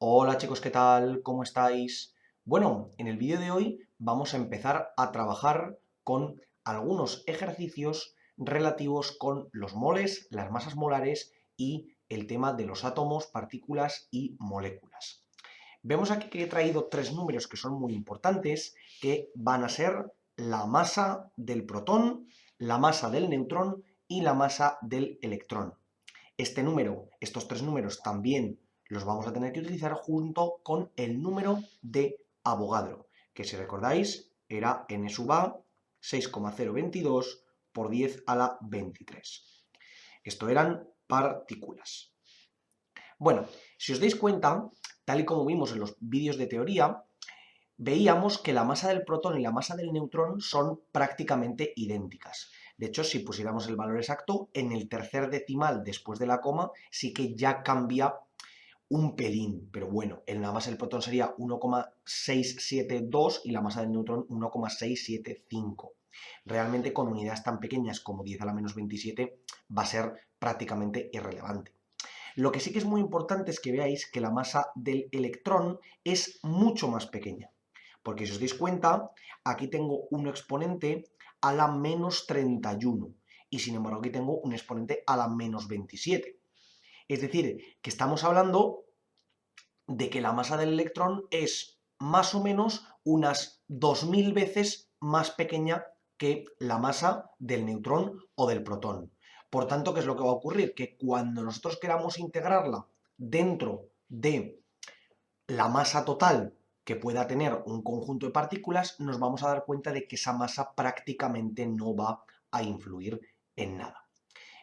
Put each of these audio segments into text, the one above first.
Hola chicos, ¿qué tal? ¿Cómo estáis? Bueno, en el vídeo de hoy vamos a empezar a trabajar con algunos ejercicios relativos con los moles, las masas molares y el tema de los átomos, partículas y moléculas. Vemos aquí que he traído tres números que son muy importantes, que van a ser la masa del protón, la masa del neutrón y la masa del electrón. Estos tres números también los vamos a tener que utilizar junto con el número de Avogadro, que si recordáis era n sub a 6,022 por 10 a la 23. Esto eran partículas. Bueno, si os dais cuenta, tal y como vimos en los vídeos de teoría, veíamos que la masa del protón y la masa del neutrón son prácticamente idénticas. De hecho, si pusiéramos el valor exacto, en el tercer decimal después de la coma sí que ya cambia un pelín, pero bueno, en la masa del protón sería 1,672 y la masa del neutrón 1,675. Realmente con unidades tan pequeñas como 10 a la menos 27 va a ser prácticamente irrelevante. Lo que sí que es muy importante es que veáis que la masa del electrón es mucho más pequeña. Porque si os dais cuenta, aquí tengo un exponente a la menos 31 y sin embargo aquí tengo un exponente a la menos 27. Es decir, que estamos hablando de que la masa del electrón es más o menos unas 2000 veces más pequeña que la masa del neutrón o del protón. Por tanto, ¿qué es lo que va a ocurrir? Que cuando nosotros queramos integrarla dentro de la masa total que pueda tener un conjunto de partículas, nos vamos a dar cuenta de que esa masa prácticamente no va a influir en nada.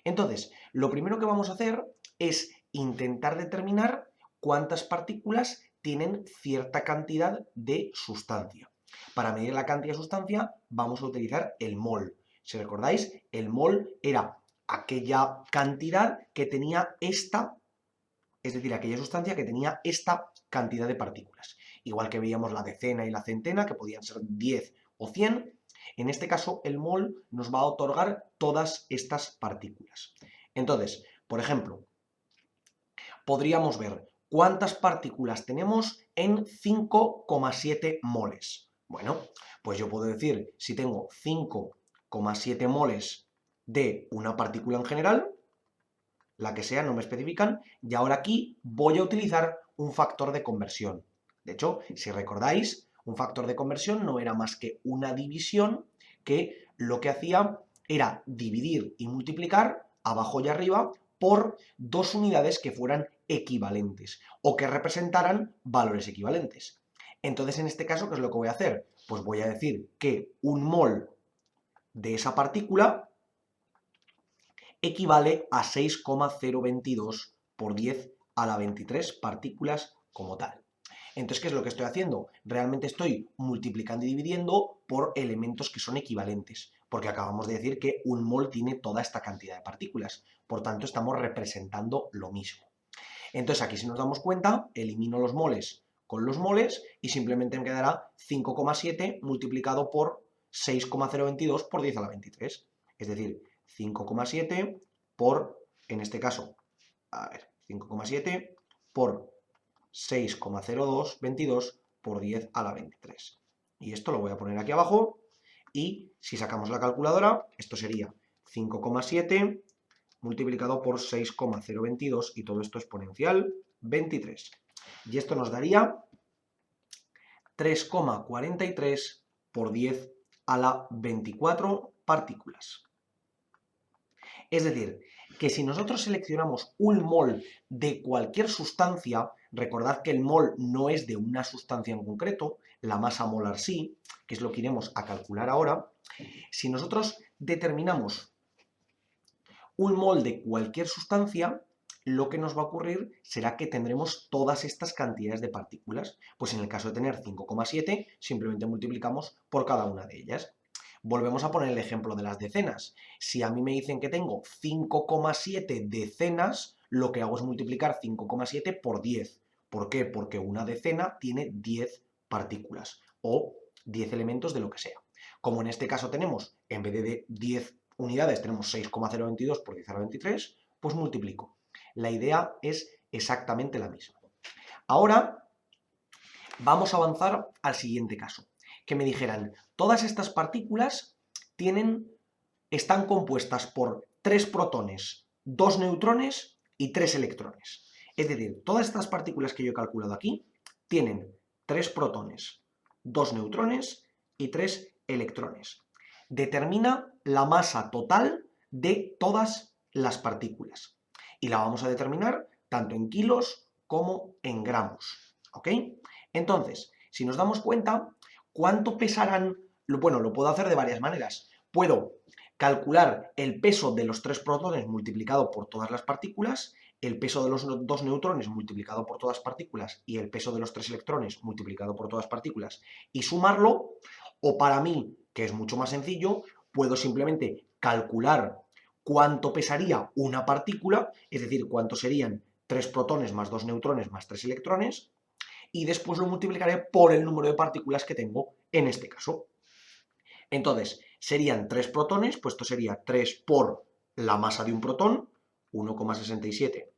Entonces, lo primero que vamos a hacer es intentar determinar cuántas partículas tienen cierta cantidad de sustancia. Para medir la cantidad de sustancia vamos a utilizar el mol. Si recordáis, el mol era aquella cantidad que tenía esta, es decir, aquella sustancia que tenía esta cantidad de partículas. Igual que veíamos la decena y la centena, que podían ser 10 o 100, en este caso el mol nos va a otorgar todas estas partículas. Entonces, por ejemplo, podríamos ver cuántas partículas tenemos en 5,7 moles. Bueno, pues yo puedo decir si tengo 5,7 moles de una partícula en general, la que sea, no me especifican, y ahora aquí voy a utilizar un factor de conversión. De hecho, si recordáis, un factor de conversión no era más que una división que lo que hacía era dividir y multiplicar abajo y arriba por dos unidades que fueran equivalentes o que representaran valores equivalentes. Entonces, en este caso, ¿qué es lo que voy a hacer? Pues voy a decir que un mol de esa partícula equivale a 6,022 por 10 a la 23 partículas como tal. Entonces, ¿qué es lo que estoy haciendo? Realmente estoy multiplicando y dividiendo por elementos que son equivalentes, porque acabamos de decir que un mol tiene toda esta cantidad de partículas. Por tanto, estamos representando lo mismo. Entonces, aquí si nos damos cuenta, elimino los moles con los moles y simplemente me quedará 5,7 multiplicado por 6,022 por 10 a la 23. Es decir, 5,7 por, en este caso, a ver, 5,7 por 6,0222 por 10 a la 23. Y esto lo voy a poner aquí abajo y si sacamos la calculadora, esto sería 5,7 multiplicado por 6,022 y todo esto exponencial 23. Y esto nos daría 3,43 por 10 a la 24 partículas. Es decir, que si nosotros seleccionamos un mol de cualquier sustancia, recordad que el mol no es de una sustancia en concreto, la masa molar sí, que es lo que iremos a calcular ahora. Si nosotros determinamos un mol de cualquier sustancia, lo que nos va a ocurrir será que tendremos todas estas cantidades de partículas. Pues en el caso de tener 5,7, simplemente multiplicamos por cada una de ellas. Volvemos a poner el ejemplo de las decenas. Si a mí me dicen que tengo 5,7 decenas, lo que hago es multiplicar 5,7 por 10. ¿Por qué? Porque una decena tiene 10 partículas o 10 elementos de lo que sea. Como en este caso tenemos, en vez de 10 unidades, tenemos 6,022 por 10 a la 23, pues multiplico. La idea es exactamente la misma. Ahora vamos a avanzar al siguiente caso, que me dijeran, todas estas partículas están compuestas por 3 protones, 2 neutrones y 3 electrones. Es decir, todas estas partículas que yo he calculado aquí tienen 3 protones, 2 neutrones y 3 electrones. Determina la masa total de todas las partículas. Y la vamos a determinar tanto en kilos como en gramos. ¿Ok? Entonces, si nos damos cuenta, ¿cuánto pesarán? Bueno, lo puedo hacer de varias maneras. Puedo calcular el peso de los 3 protones multiplicado por todas las partículas, el peso de los 2 neutrones multiplicado por todas las partículas y el peso de los 3 electrones multiplicado por todas las partículas y sumarlo, o para mí, que es mucho más sencillo, puedo simplemente calcular cuánto pesaría una partícula, es decir, cuánto serían 3 protones más 2 neutrones más 3 electrones, y después lo multiplicaré por el número de partículas que tengo en este caso. Entonces, serían 3 protones, pues esto sería 3 por la masa de un protón, 1,67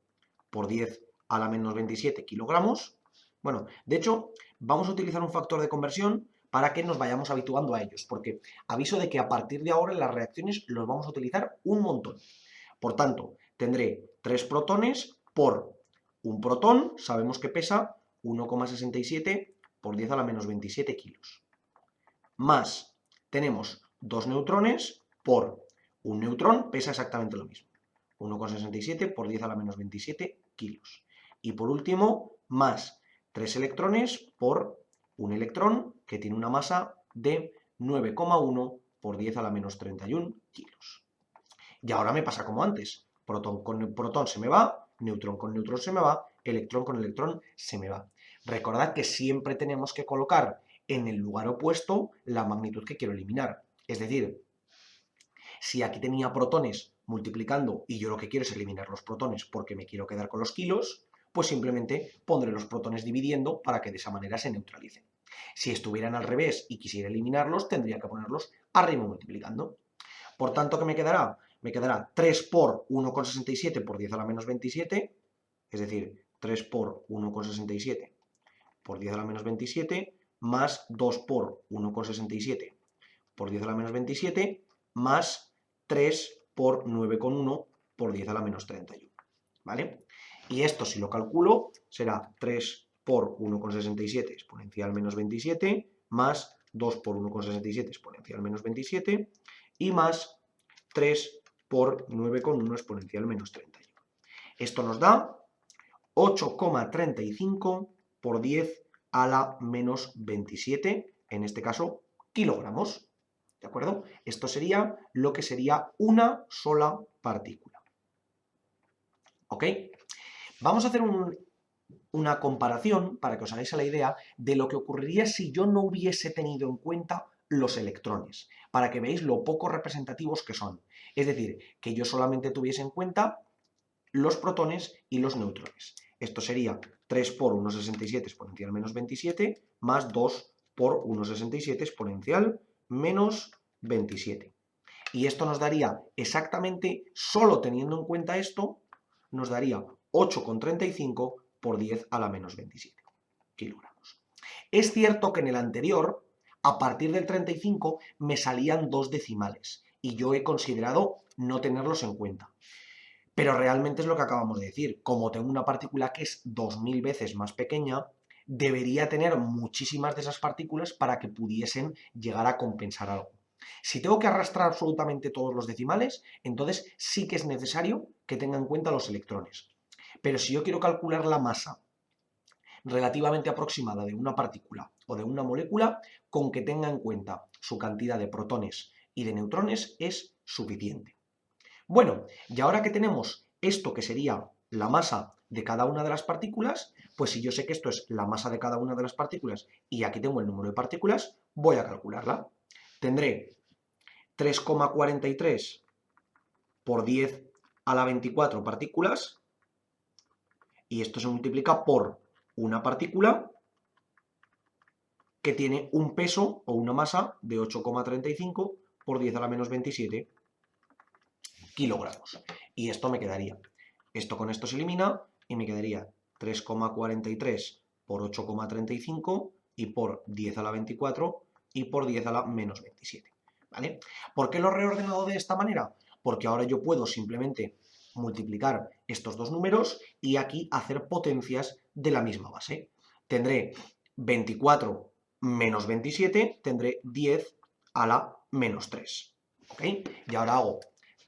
por 10 a la menos 27 kilogramos. Bueno, de hecho, vamos a utilizar un factor de conversión para que nos vayamos habituando a ellos, porque aviso de que a partir de ahora en las reacciones los vamos a utilizar un montón. Por tanto, tendré 3 protones por un protón, sabemos que pesa 1,67 por 10 a la menos 27 kilos. Más tenemos 2 neutrones por un neutrón, pesa exactamente lo mismo. 1,67 por 10 a la menos 27 kilos. Y por último, más 3 electrones por un electrón que tiene una masa de 9,1 por 10 a la menos 31 kilos. Y ahora me pasa como antes. Protón con protón se me va, neutrón con neutrón se me va, electrón con electrón se me va. Recordad que siempre tenemos que colocar en el lugar opuesto la magnitud que quiero eliminar. Es decir, si aquí tenía protones multiplicando y yo lo que quiero es eliminar los protones porque me quiero quedar con los kilos, pues simplemente pondré los protones dividiendo para que de esa manera se neutralicen. Si estuvieran al revés y quisiera eliminarlos, tendría que ponerlos arriba multiplicando. Por tanto, ¿qué me quedará? Me quedará 3 por 1,67 por 10 a la menos 27, es decir, 3 por 1,67 por 10 a la menos 27, más 2 por 1,67 por 10 a la menos 27, más 3 por 9,1 por 10 a la menos 31. ¿Vale? Y esto, si lo calculo, será 3 por 1,67 exponencial menos 27, más 2 por 1,67 exponencial menos 27, y más 3 por 9,1 exponencial menos 31. Esto nos da 8,35 por 10 a la menos 27, en este caso, kilogramos. ¿De acuerdo? Esto sería lo que sería una sola partícula. ¿Ok? Vamos a hacer una comparación para que os hagáis la idea de lo que ocurriría si yo no hubiese tenido en cuenta los electrones, para que veáis lo poco representativos que son. Es decir, que yo solamente tuviese en cuenta los protones y los neutrones. Esto sería 3 por 1,67 exponencial menos 27 más 2 por 1,67 exponencial menos 27. Y esto nos daría exactamente, solo teniendo en cuenta esto, nos daría 8,35 por 10 a la menos 27 kilogramos. Es cierto que en el anterior, a partir del 35, me salían 2 decimales y yo he considerado no tenerlos en cuenta. Pero realmente es lo que acabamos de decir. Como tengo una partícula que es 2000 veces más pequeña, debería tener muchísimas de esas partículas para que pudiesen llegar a compensar algo. Si tengo que arrastrar absolutamente todos los decimales, entonces sí que es necesario que tenga en cuenta los electrones. Pero si yo quiero calcular la masa relativamente aproximada de una partícula o de una molécula, con que tenga en cuenta su cantidad de protones y de neutrones es suficiente. Bueno, y ahora que tenemos esto que sería la masa de cada una de las partículas, pues si yo sé que esto es la masa de cada una de las partículas y aquí tengo el número de partículas, voy a calcularla. Tendré 3,43 por 10 a la 24 partículas y esto se multiplica por una partícula que tiene un peso o una masa de 8,35 por 10 a la menos 27 kilogramos. Y esto me quedaría. Esto con esto se elimina y me quedaría 3,43 por 8,35 y por 10 a la 24 y por 10 a la menos 27. ¿Vale? ¿Por qué lo he reordenado de esta manera? Porque ahora yo puedo simplemente multiplicar estos dos números y aquí hacer potencias de la misma base. Tendré 24 menos 27, tendré 10 a la menos 3. ¿Ok? Y ahora hago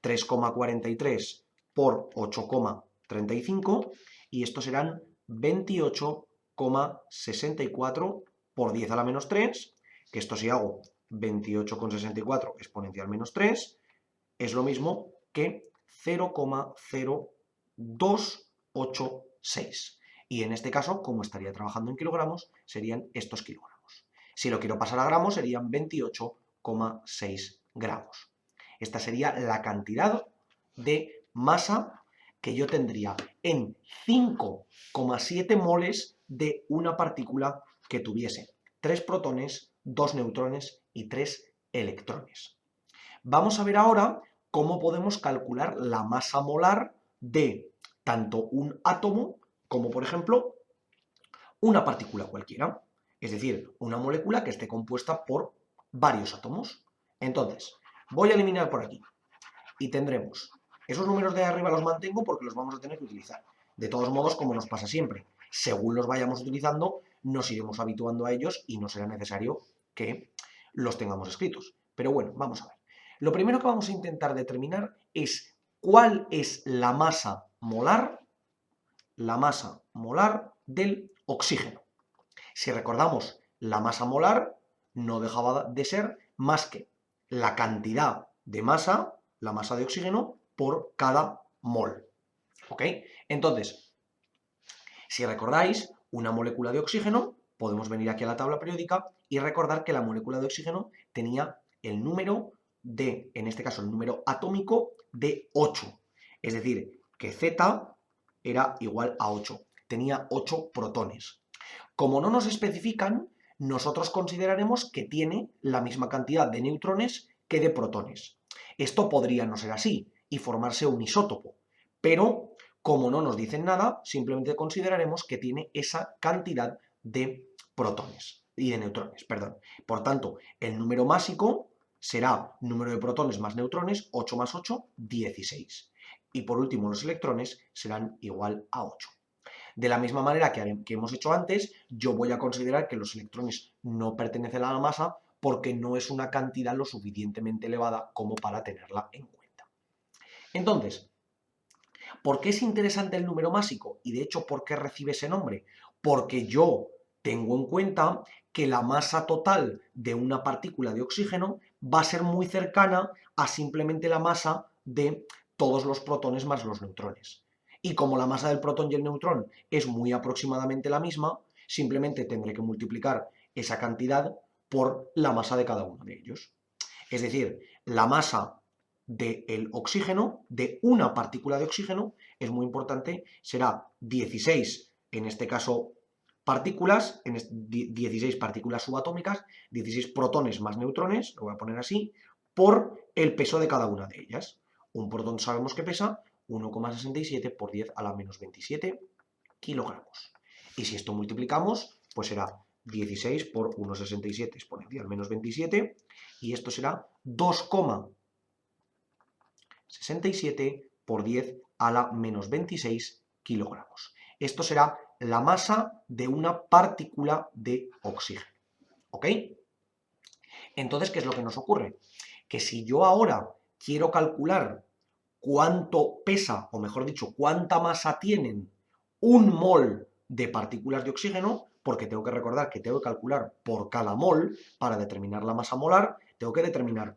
3,43 por 8,35 y estos serán 28,64 por 10 a la menos 3, que esto si hago 28,64 exponencial menos 3, es lo mismo que 0,0286. Y en este caso, como estaría trabajando en kilogramos, serían estos kilogramos. Si lo quiero pasar a gramos, serían 28,6 gramos. Esta sería la cantidad de masa que yo tendría en 5,7 moles de una partícula que tuviese 3 protones, 2 neutrones y 3 electrones. Vamos a ver ahora cómo podemos calcular la masa molar de tanto un átomo como, por ejemplo, una partícula cualquiera. Es decir, una molécula que esté compuesta por varios átomos. Entonces, voy a eliminar por aquí y tendremos, esos números de arriba los mantengo porque los vamos a tener que utilizar. De todos modos, como nos pasa siempre, según los vayamos utilizando, nos iremos habituando a ellos y no será necesario que los tengamos escritos. Pero bueno, vamos a ver. Lo primero que vamos a intentar determinar es cuál es la masa molar del oxígeno. Si recordamos, la masa molar no dejaba de ser más que la cantidad de masa, la masa de oxígeno, por cada mol. ¿Ok? Entonces, si recordáis, una molécula de oxígeno, podemos venir aquí a la tabla periódica y recordar que la molécula de oxígeno tenía el número de, en este caso, el número atómico de 8. Es decir, que Z era igual a 8. Tenía 8 protones. Como no nos especifican, nosotros consideraremos que tiene la misma cantidad de neutrones que de protones. Esto podría no ser así y formarse un isótopo, pero como no nos dicen nada, simplemente consideraremos que tiene esa cantidad de protones y de neutrones, perdón. Por tanto, el número másico será número de protones más neutrones, 8 más 8, 16. Y por último, los electrones serán igual a 8. De la misma manera que hemos hecho antes, yo voy a considerar que los electrones no pertenecen a la masa porque no es una cantidad lo suficientemente elevada como para tenerla en cuenta. Entonces, ¿por qué es interesante el número másico? Y de hecho, ¿por qué recibe ese nombre? Porque yo tengo en cuenta que la masa total de una partícula de oxígeno va a ser muy cercana a simplemente la masa de todos los protones más los neutrones. Y como la masa del protón y el neutrón es muy aproximadamente la misma, simplemente tendré que multiplicar esa cantidad por la masa de cada uno de ellos. Es decir, la masa del oxígeno, de una partícula de oxígeno, es muy importante, será 16, en este caso, partículas, 16 partículas subatómicas, 16 protones más neutrones, lo voy a poner así, por el peso de cada una de ellas. Un protón sabemos que pesa 1,67 por 10 a la menos 27 kilogramos. Y si esto multiplicamos, pues será 16 por 1,67 exponencial menos 27, y esto será 2,67 por 10 a la menos 26 kilogramos. Esto será la masa de una partícula de oxígeno. ¿Ok? Entonces, ¿qué es lo que nos ocurre? Que si yo ahora quiero calcular cuánto pesa, o mejor dicho, cuánta masa tienen un mol de partículas de oxígeno, porque tengo que recordar que tengo que calcular por cada mol para determinar la masa molar, tengo que determinar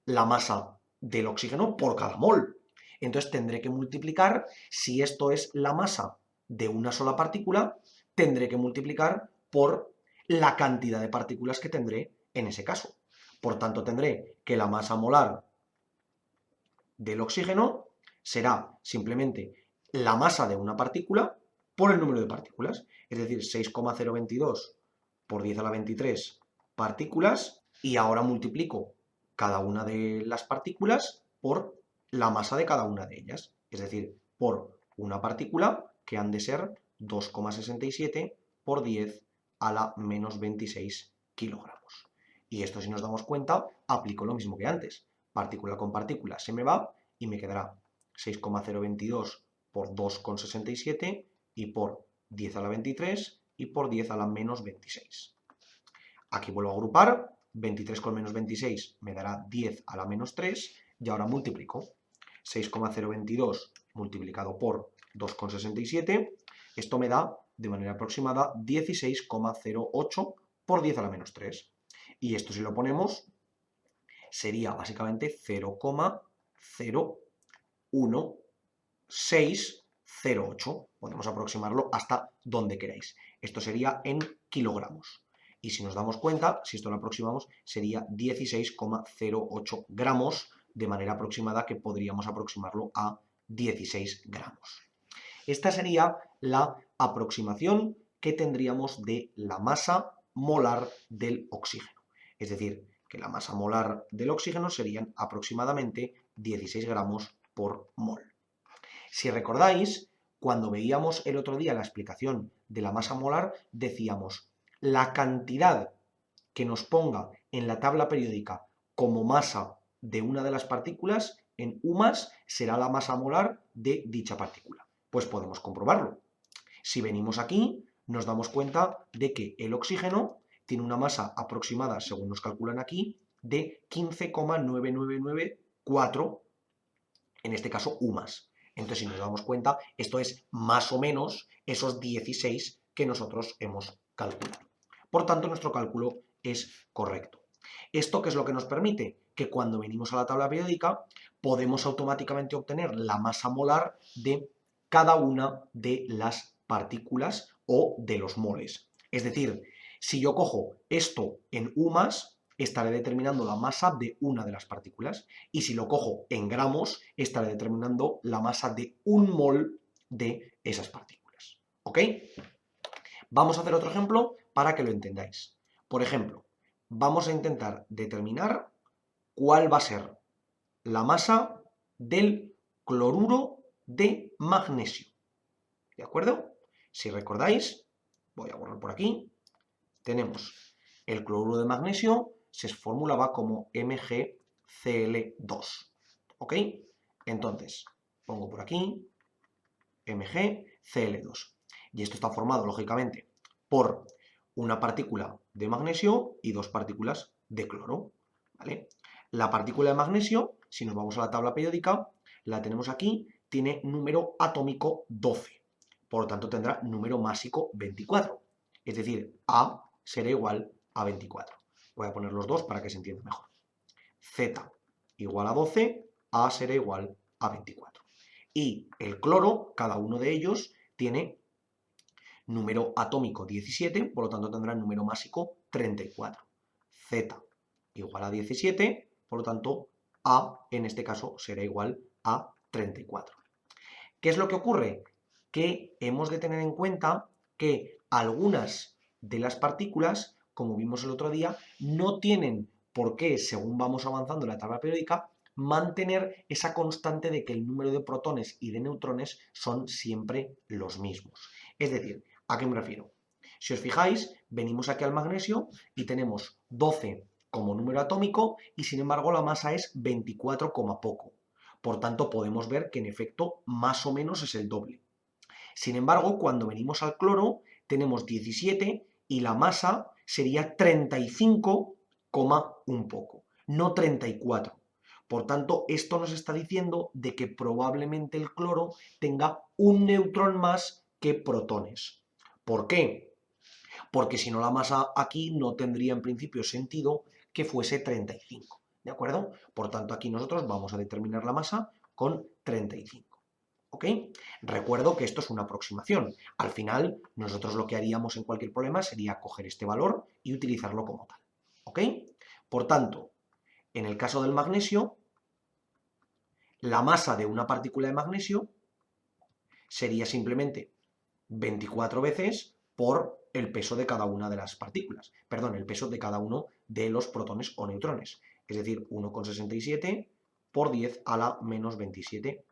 la masa del oxígeno por cada mol. Entonces tendré que multiplicar, si esto es la masa de una sola partícula, tendré que multiplicar por la cantidad de partículas que tendré en ese caso. Por tanto, tendré que la masa molar del oxígeno será simplemente la masa de una partícula por el número de partículas. Es decir, 6,022 por 10 a la 23 partículas, y ahora multiplico cada una de las partículas por la masa de cada una de ellas. Es decir, por una partícula que han de ser 2,67 por 10 a la menos 26 kilogramos. Y esto, si nos damos cuenta, aplico lo mismo que antes. Partícula con partícula se me va y me quedará 6,022 por 2,67 y por 10 a la 23 y por 10 a la menos 26. Aquí vuelvo a agrupar, 23 con menos 26 me dará 10 a la menos 3 y ahora multiplico. 6,022 multiplicado por 2,67, esto me da de manera aproximada 16,08 por 10 a la menos 3. Y esto, si lo ponemos, sería básicamente 0,01608. Podemos aproximarlo hasta donde queráis. Esto sería en kilogramos. Y si nos damos cuenta, si esto lo aproximamos, sería 16,08 gramos, de manera aproximada, que podríamos aproximarlo a 16 gramos. Esta sería la aproximación que tendríamos de la masa molar del oxígeno. Es decir, que la masa molar del oxígeno serían aproximadamente 16 gramos por mol. Si recordáis, cuando veíamos el otro día la explicación de la masa molar, decíamos la cantidad que nos ponga en la tabla periódica como masa de una de las partículas, en U+, será la masa molar de dicha partícula. Pues podemos comprobarlo. Si venimos aquí, nos damos cuenta de que el oxígeno tiene una masa aproximada, según nos calculan aquí, de 15,9994, en este caso U+. Entonces, si nos damos cuenta, esto es más o menos esos 16 que nosotros hemos calculado. Por tanto, nuestro cálculo es correcto. ¿Esto qué es lo que nos permite? Que cuando venimos a la tabla periódica podemos automáticamente obtener la masa molar de cada una de las partículas o de los moles. Es decir, si yo cojo esto en U+, estaré determinando la masa de una de las partículas, y si lo cojo en gramos, estaré determinando la masa de un mol de esas partículas. ¿Ok? Vamos a hacer otro ejemplo para que lo entendáis. Por ejemplo, vamos a intentar determinar cuál va a ser la masa del cloruro de magnesio. ¿De acuerdo? Si recordáis, voy a borrar por aquí, tenemos el cloruro de magnesio, se formulaba como MgCl2. ¿Ok? Entonces, pongo por aquí MgCl2. Y esto está formado, lógicamente, por una partícula de magnesio y dos partículas de cloro. ¿Vale? La partícula de magnesio, si nos vamos a la tabla periódica, la tenemos aquí, tiene número atómico 12. Por lo tanto, tendrá número másico 24. Es decir, A será igual a 24. Voy a poner los dos para que se entienda mejor. Z igual a 12, A será igual a 24. Y el cloro, cada uno de ellos, tiene número atómico 17, por lo tanto tendrá número másico 34. Z igual a 17, por lo tanto A en este caso será igual a 34. ¿Qué es lo que ocurre? Que hemos de tener en cuenta que algunas de las partículas, como vimos el otro día, no tienen por qué, según vamos avanzando en la tabla periódica, mantener esa constante de que el número de protones y de neutrones son siempre los mismos. Es decir, ¿a qué me refiero? Si os fijáis, venimos aquí al magnesio y tenemos 12 como número atómico y sin embargo la masa es 24, poco. Por tanto, podemos ver que en efecto más o menos es el doble. Sin embargo, cuando venimos al cloro, tenemos 17 y la masa sería 35, un poco, no 34. Por tanto, esto nos está diciendo de que probablemente el cloro tenga un neutrón más que protones. ¿Por qué? Porque si no, la masa aquí no tendría en principio sentido que fuese 35. ¿De acuerdo? Por tanto, aquí nosotros vamos a determinar la masa con 35. ¿Ok? Recuerdo que esto es una aproximación. Al final, nosotros lo que haríamos en cualquier problema sería coger este valor y utilizarlo como tal. ¿Ok? Por tanto, en el caso del magnesio, la masa de una partícula de magnesio sería simplemente 24 veces por el peso de cada una de las partículas. Perdón, el peso de cada uno de los protones o neutrones. Es decir, 1,67 por 10 a la menos 27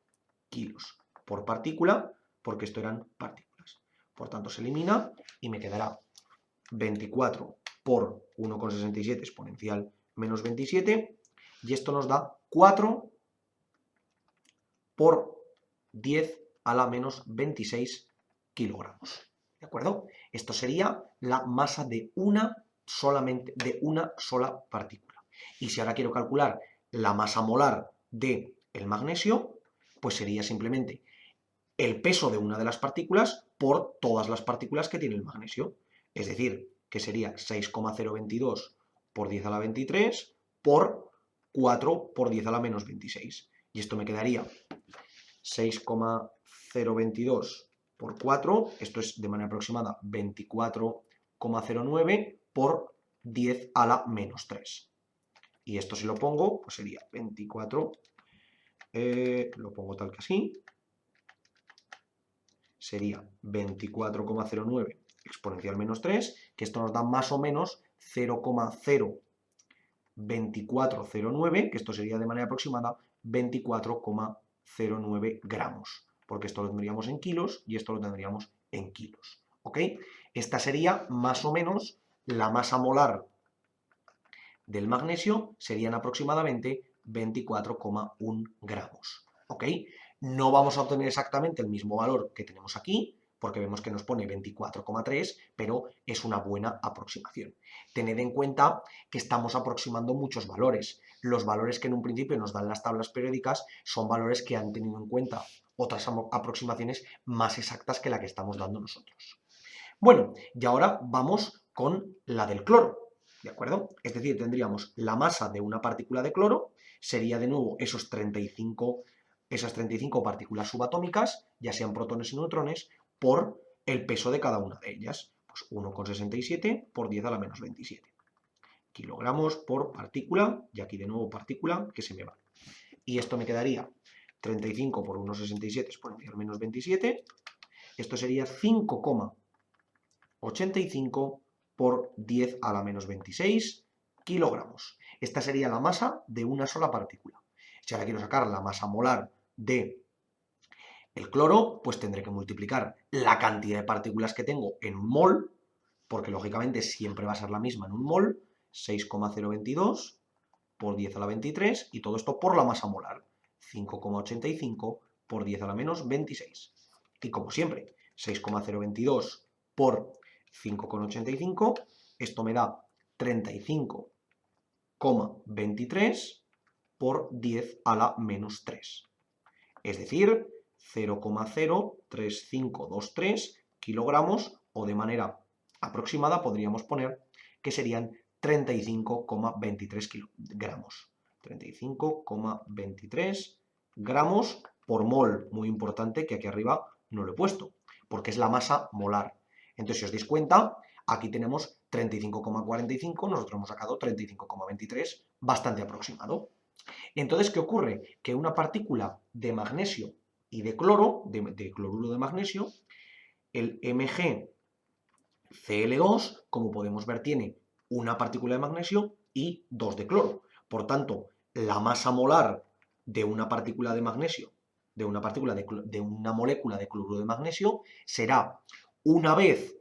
kilos por partícula, porque esto eran partículas. Por tanto, se elimina y me quedará 24 por 1,67 exponencial menos 27, y esto nos da 4 por 10 a la menos 26 kilogramos. ¿De acuerdo? Esto sería la masa de una sola partícula. Y si ahora quiero calcular la masa molar del magnesio, pues sería simplemente el peso de una de las partículas por todas las partículas que tiene el magnesio. Es decir, que sería 6,022 por 10 a la 23 por 4 por 10 a la menos 26. Y esto me quedaría 6,022 por 4, esto es de manera aproximada 24,09 por 10 a la menos 3. Y esto si lo pongo, pues sería 24, lo pongo tal que así, sería 24,09 exponencial menos 3, que esto nos da más o menos 0,02409, que esto sería de manera aproximada 24,09 gramos, porque esto lo tendríamos en kilos y esto lo tendríamos en kilos, ¿ok? Esta sería más o menos la masa molar del magnesio, serían aproximadamente 24,1 gramos, ¿ok? No vamos a obtener exactamente el mismo valor que tenemos aquí, porque vemos que nos pone 24,3, pero es una buena aproximación. Tened en cuenta que estamos aproximando muchos valores. Los valores que en un principio nos dan las tablas periódicas son valores que han tenido en cuenta otras aproximaciones más exactas que la que estamos dando nosotros. Bueno, y ahora vamos con la del cloro, ¿de acuerdo? Es decir, tendríamos la masa de una partícula de cloro, sería de nuevo esas 35 partículas subatómicas, ya sean protones y neutrones, por el peso de cada una de ellas. Pues 1,67 por 10 a la menos 27 kilogramos por partícula, y aquí de nuevo partícula, que se me va. Y esto me quedaría 35 por 1,67 exponencial menos 27, esto sería 5,85 por 10 a la menos 26 kilogramos. Esta sería la masa de una sola partícula. Si ahora quiero sacar la masa molar de el cloro, pues tendré que multiplicar la cantidad de partículas que tengo en un mol, porque lógicamente siempre va a ser la misma en un mol, 6,022 por 10 a la 23, y todo esto por la masa molar, 5,85 por 10 a la menos 26. Y como siempre, 6,022 por 5,85, esto me da 35,23 por 10 a la menos 3. Es decir, 0,03523 kilogramos, o de manera aproximada podríamos poner que serían 35,23 gramos. 35,23 gramos por mol. Muy importante que aquí arriba no lo he puesto, porque es la masa molar. Entonces, si os dais cuenta, aquí tenemos 35,45, nosotros hemos sacado 35,23, bastante aproximado. Entonces, ¿qué ocurre? Que una partícula de magnesio y de cloro, de cloruro de magnesio, el MgCl2, como podemos ver, tiene una partícula de magnesio y 2 de cloro. Por tanto, la masa molar de una partícula de magnesio, de una molécula de cloruro de magnesio, será una vez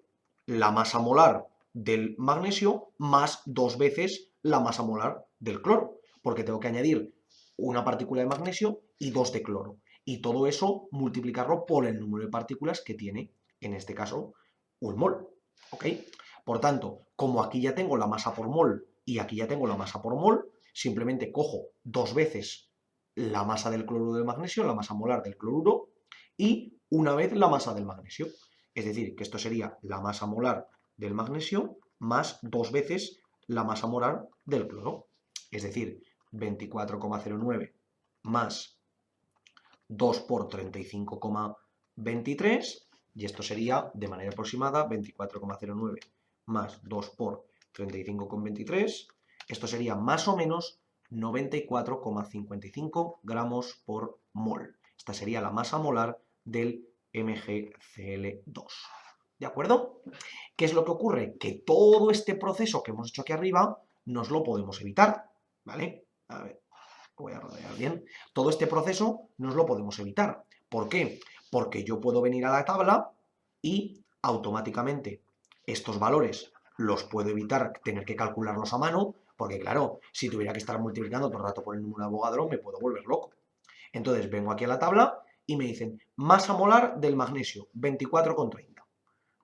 la masa molar del magnesio más 2 veces la masa molar del cloro, porque tengo que añadir una partícula de magnesio y 2 de cloro. Y todo eso multiplicarlo por el número de partículas que tiene, en este caso, un mol. ¿Ok? Por tanto, como aquí ya tengo la masa por mol y aquí ya tengo la masa por mol, simplemente cojo 2 veces la masa del cloruro de magnesio, la masa molar del cloruro, y una vez la masa del magnesio. Es decir, que esto sería la masa molar del magnesio más 2 veces la masa molar del cloro. Es decir, 24,09 más 2 por 35,23, y esto sería de manera aproximada 24,09 más 2 por 35,23, esto sería más o menos 94,55 gramos por mol. Esta sería la masa molar del MgCl2. ¿De acuerdo? ¿Qué es lo que ocurre? Que todo este proceso que hemos hecho aquí arriba nos lo podemos evitar, ¿vale? A ver, voy a rodear bien. Todo este proceso nos lo podemos evitar. ¿Por qué? Porque yo puedo venir a la tabla y automáticamente estos valores los puedo evitar tener que calcularlos a mano, porque claro, si tuviera que estar multiplicando todo el rato por el número de Avogadro, me puedo volver loco. Entonces vengo aquí a la tabla y me dicen masa molar del magnesio, 24,30.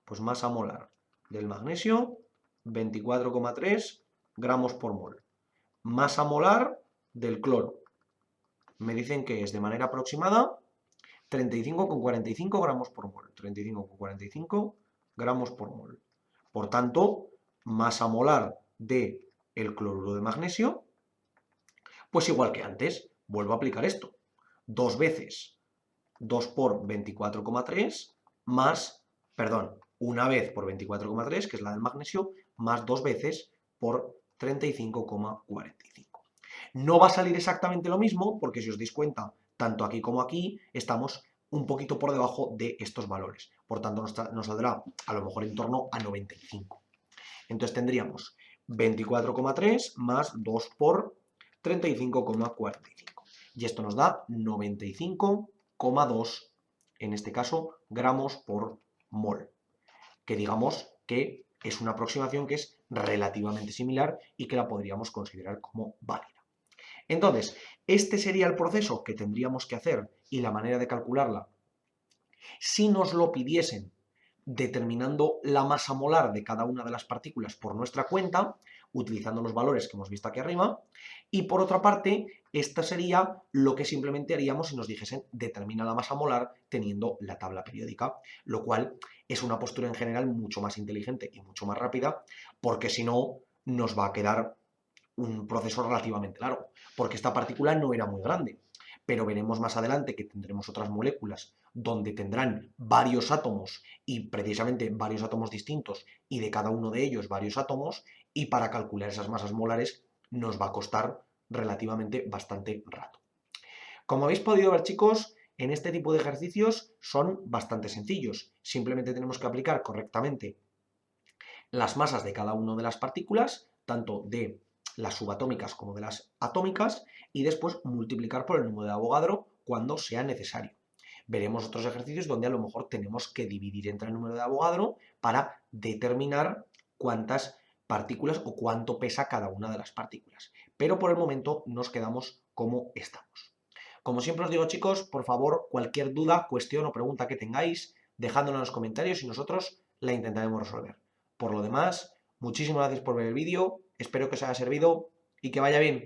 Pues masa molar del magnesio, 24,3 gramos por mol. Masa molar del cloro. Me dicen que es de manera aproximada 35,45 gramos por mol. 35,45 gramos por mol. Por tanto, masa molar del cloruro de magnesio, pues igual que antes, vuelvo a aplicar esto. 2 veces 2 por 24,3 más, perdón, una vez por 24,3, que es la del magnesio, más 2 veces por 35,45. No va a salir exactamente lo mismo, porque si os dais cuenta, tanto aquí como aquí estamos un poquito por debajo de estos valores. Por tanto, nos saldrá a lo mejor en torno a 95. Entonces tendríamos 24,3 más 2 por 35,45. Y esto nos da 95,2, en este caso, gramos por mol. Que digamos que es una aproximación que es relativamente similar y que la podríamos considerar como válida. Entonces, este sería el proceso que tendríamos que hacer y la manera de calcularla si nos lo pidiesen determinando la masa molar de cada una de las partículas por nuestra cuenta, utilizando los valores que hemos visto aquí arriba, y por otra parte, esta sería lo que simplemente haríamos si nos dijesen determina la masa molar teniendo la tabla periódica, lo cual es una postura en general mucho más inteligente y mucho más rápida, porque si no, nos va a quedar un proceso relativamente largo, porque esta partícula no era muy grande, pero veremos más adelante que tendremos otras moléculas donde tendrán varios átomos y precisamente varios átomos distintos y de cada uno de ellos varios átomos, y para calcular esas masas molares nos va a costar relativamente bastante rato. Como habéis podido ver, chicos, en este tipo de ejercicios son bastante sencillos. Simplemente tenemos que aplicar correctamente las masas de cada una de las partículas, tanto de las subatómicas como de las atómicas, y después multiplicar por el número de Avogadro cuando sea necesario. Veremos otros ejercicios donde a lo mejor tenemos que dividir entre el número de Avogadro para determinar cuántas partículas o cuánto pesa cada una de las partículas. Pero por el momento nos quedamos como estamos. Como siempre os digo, chicos, por favor, cualquier duda, cuestión o pregunta que tengáis, dejádmelo en los comentarios y nosotros la intentaremos resolver. Por lo demás, muchísimas gracias por ver el vídeo, espero que os haya servido y que vaya bien.